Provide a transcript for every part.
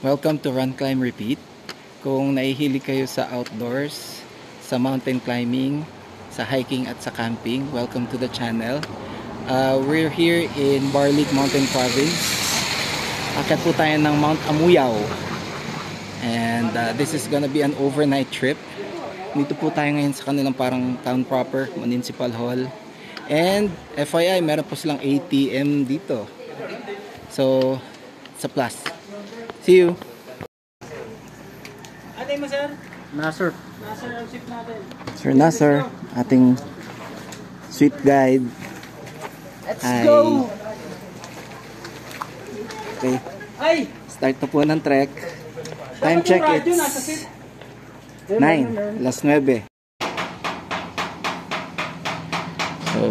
Welcome to Run Climb Repeat. Kung nahihilig kayo sa outdoors, sa mountain climbing, sa hiking at sa camping, welcome to the channel. We're here in Barlig Mountain Province. Akyat po tayo ng Mount Amuyao. And this is gonna be an overnight trip. Dito po tayo ngayon sa kanilang parang town proper, municipal hall. And FYI, meron po silang ATM dito. So, it's a plus. See you! Ate mo, sir? Nasser. Nasser ang ship natin. Sir Nasser, ating sweet guide. Let's Hi. go! Okay, Ay! start na po ng trek. Time check, it's 9, alas 9. So,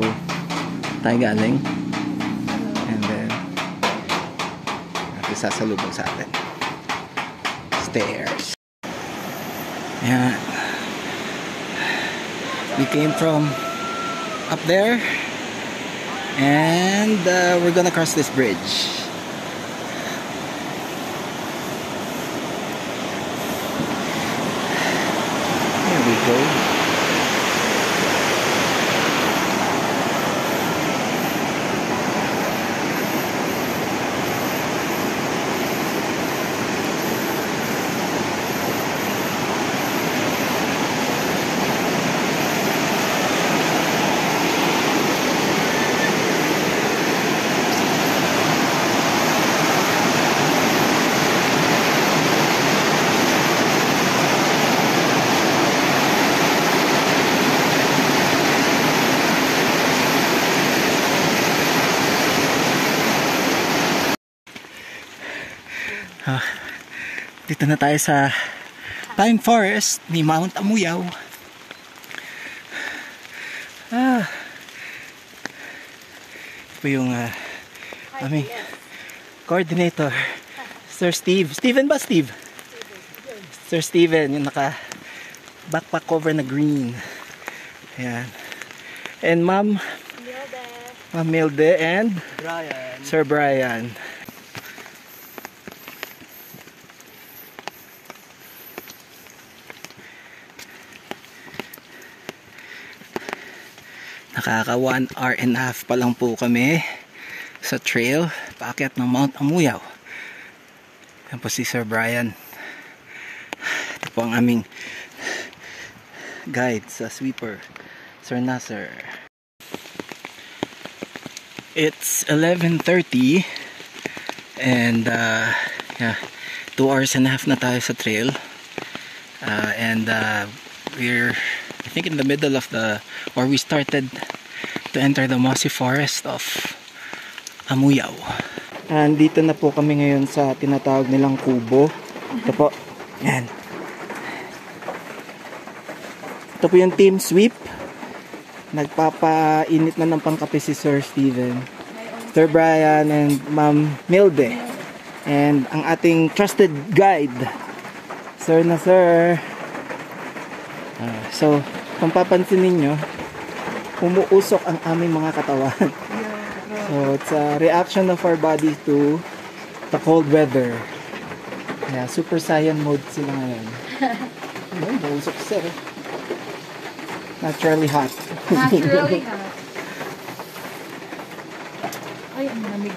tayo galing. And then, natin sasalubong sa atin. Stairs. Ayan. We came from up there. And we're gonna cross this bridge. Here we go. Dito na tayo sa pine forest ni Mount Amuyao. Ito po yung aming coordinator, Sir Steve. Steven ba, Steve? Sir Steven, yung naka backpack cover na green. Ayan. And Ma'am Milde and Brian. Sir Brian. Nakaka 1 hour and a half pa lang po kami sa trail paakyat ng Mount Amuyao. Yan po si Sir Brian. Ito po ang aming guide sa sweeper, Sir Nasser. It's 11:30 and yeah, 2 hours and a half na tayo sa trail. And we're I think in the middle of or we started to enter the mossy forest of Amuyao. And dito na po kami ngayon sa tinatawag nilang kubo. Ito po. Yan. Ito po yung team sweep. Nagpapainit na ng pangkape si Sir Steven, Sir Brian and Ma'am Milde. And ang ating trusted guide, Sir Nasser. So, kung papansin ninyo, umuusok ang aming mga katawan. So, it's a reaction of our body to the cold weather. Yeah, Super Saiyan mode sila ngayon. Ayun, umuusok sir. Naturally hot. Naturally hot. Ay, ang lamig.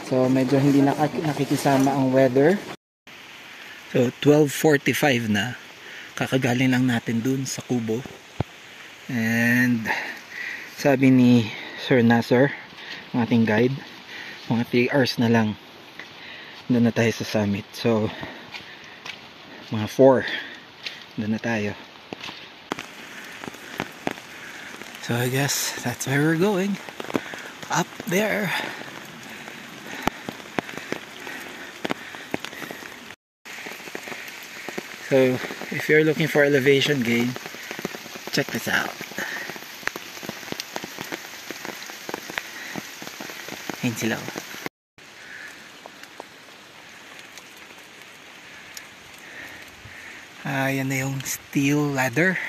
So, medyo hindi nakikisama ang weather. So, 12:45 na. Kakagaling lang natin dun sa kubo. And sabi ni Sir Nasser, ang ating guide, mga 3 hours na lang doon na tayo sa summit. So, mga 4 doon na tayo. So, I guess that's where we're going. Up there. So, if you're looking for elevation gain, check this out. Ayun sila. Yan na yung steel ladder.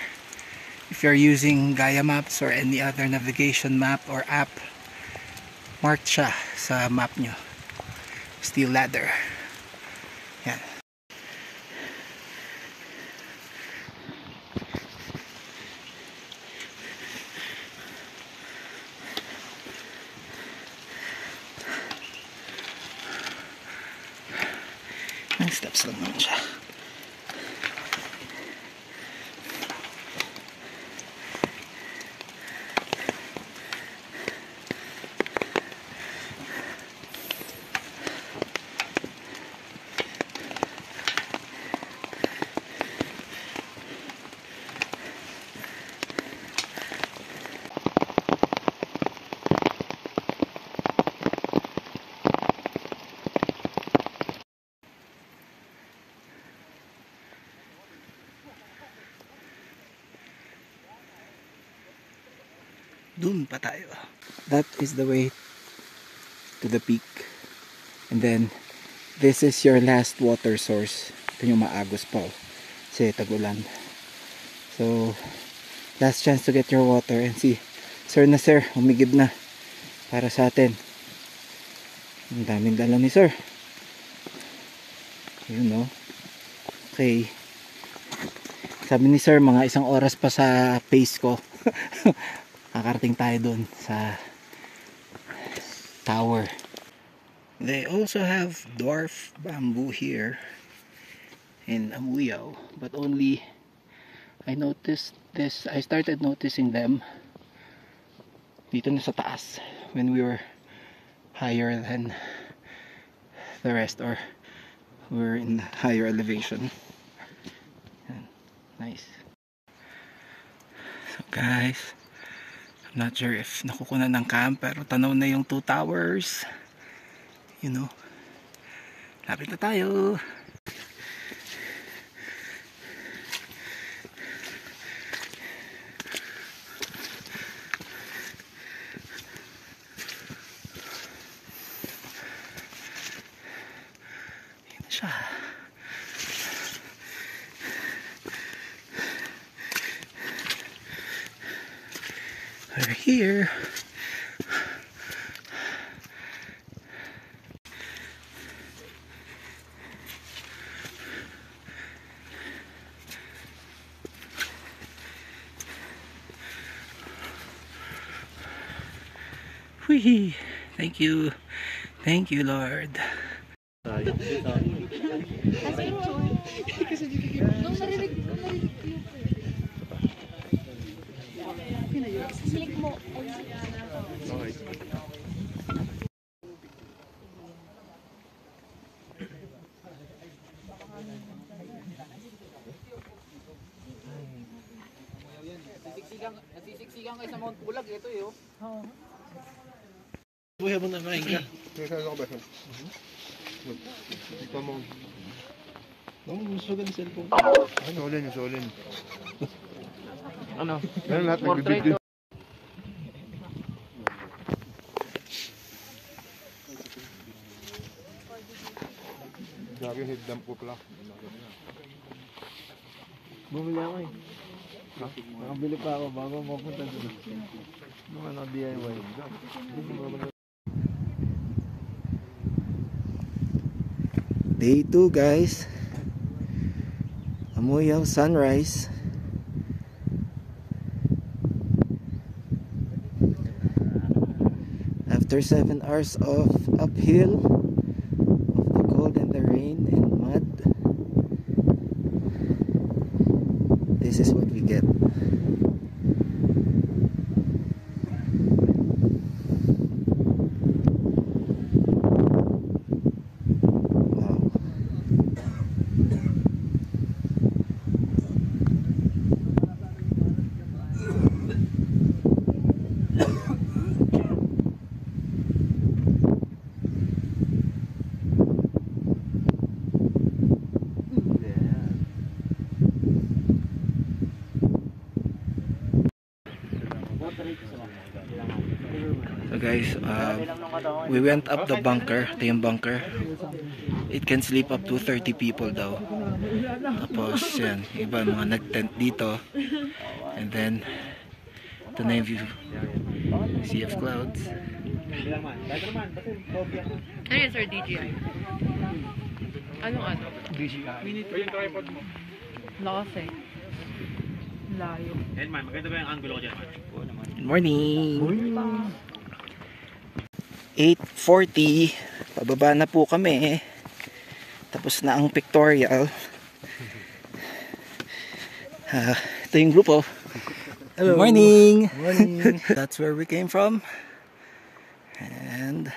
If you're using Gaia Maps or any other navigation map or app, Marked siya sa map nyo. Steel ladder. Yan. Ang steps lang naman siya. Dun pa tayo. That is the way to the peak. And then, this is your last water source. Ito yung maagos pa. Kasi tag-ulan. So, last chance to get your water. And see, sir na sir, umigib na. Para sa atin. Ang daming dala ni sir. Yun no. Okay. Sabi ni sir, mga 1 oras pa sa pace ko. Kakarating tayo dun sa tower. They also have dwarf bamboo here in Amuyao, but only I noticed this, I started noticing them dito na sa taas when we were higher than the rest, or we're in higher elevation. Nice. So guys, not sure if nakukunan ng cam, pero tanaw na yung 2 towers. You know, lapit na tayo. Yun na siya. We're here. Whee! Thank you. Thank you, Lord. Nasisiksikan kayo sa Mount Pulag, ito yun. Buhay mo na main ka. Kaya ako ba? Ikaw mo. Gusto ka ng cellphone. Ano, ulit yung solin. Ano? Meron lahat nagbibigay. Gagi headlamp ko pala. Bumili ako eh. Nakabili pa ako bago mapunta doon. Mga na DIY. Day 2 guys. Amuyao sunrise. After 7 hours of uphill, of the cold and the rain and mud, this is what we get. So guys, we went up the bunker. Ito yung bunker. It can sleep up to 30 people daw. Tapos yan, iba mga nag-tent dito. And then ito na yung view. Sea of clouds. Ano yun, sir? DJI? Anong ano? Yung tripod mo. Lakas eh. Layo. Good morning. 8:40. Pababa na po kami. Tapos na ang pictorial. Ito yung grupo. Hello. Good morning. Morning. That's where we came from. And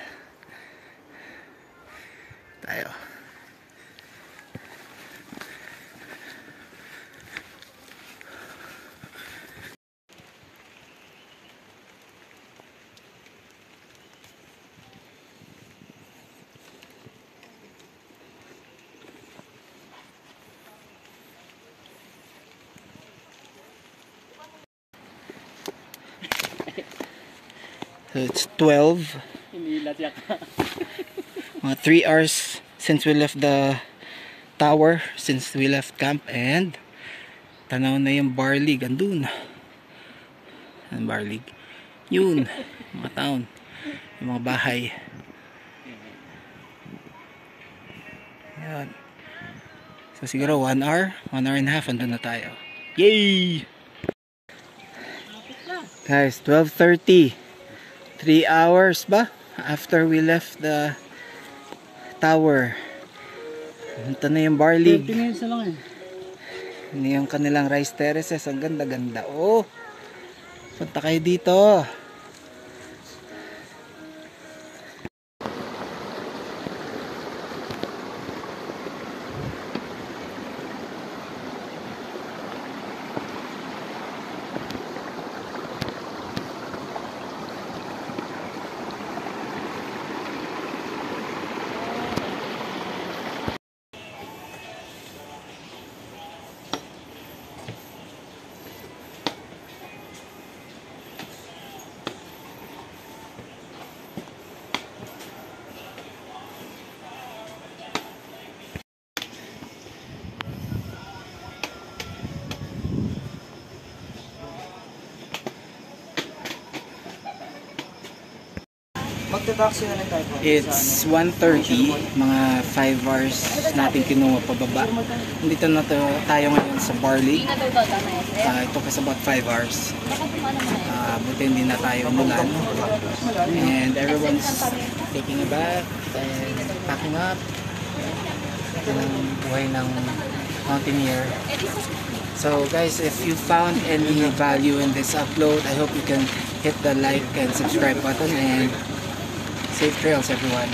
tayo. So it's 12. Mga 3 hours since we left the tower, since we left camp, and tanaw na yung Barlig, andun. Ang Barlig. Yun, mga town, yung mga bahay. Yan. So siguro 1 hour, 1 hour and a half, andun na tayo. Yay! Guys, 12:30. 3 hours ba after we left the tower. Ito na yung Barlig. 30 minutes na lang eh. Ano yung kanilang rice terraces. Ang ganda-ganda. Oh, punta kayo dito. Magta-taxi na lang tayo po. It's 1:30, mga 5 hours natin kinuha pababa. Dito na tayo ngayon sa Barlig. It took us about 5 hours. Buti hindi na tayo umulan. And everyone's taking a bath and packing up. Ito ng buhay ng mountaineer. So guys, if you found any value in this upload, I hope you can hit the like and subscribe button, and safe trails everyone.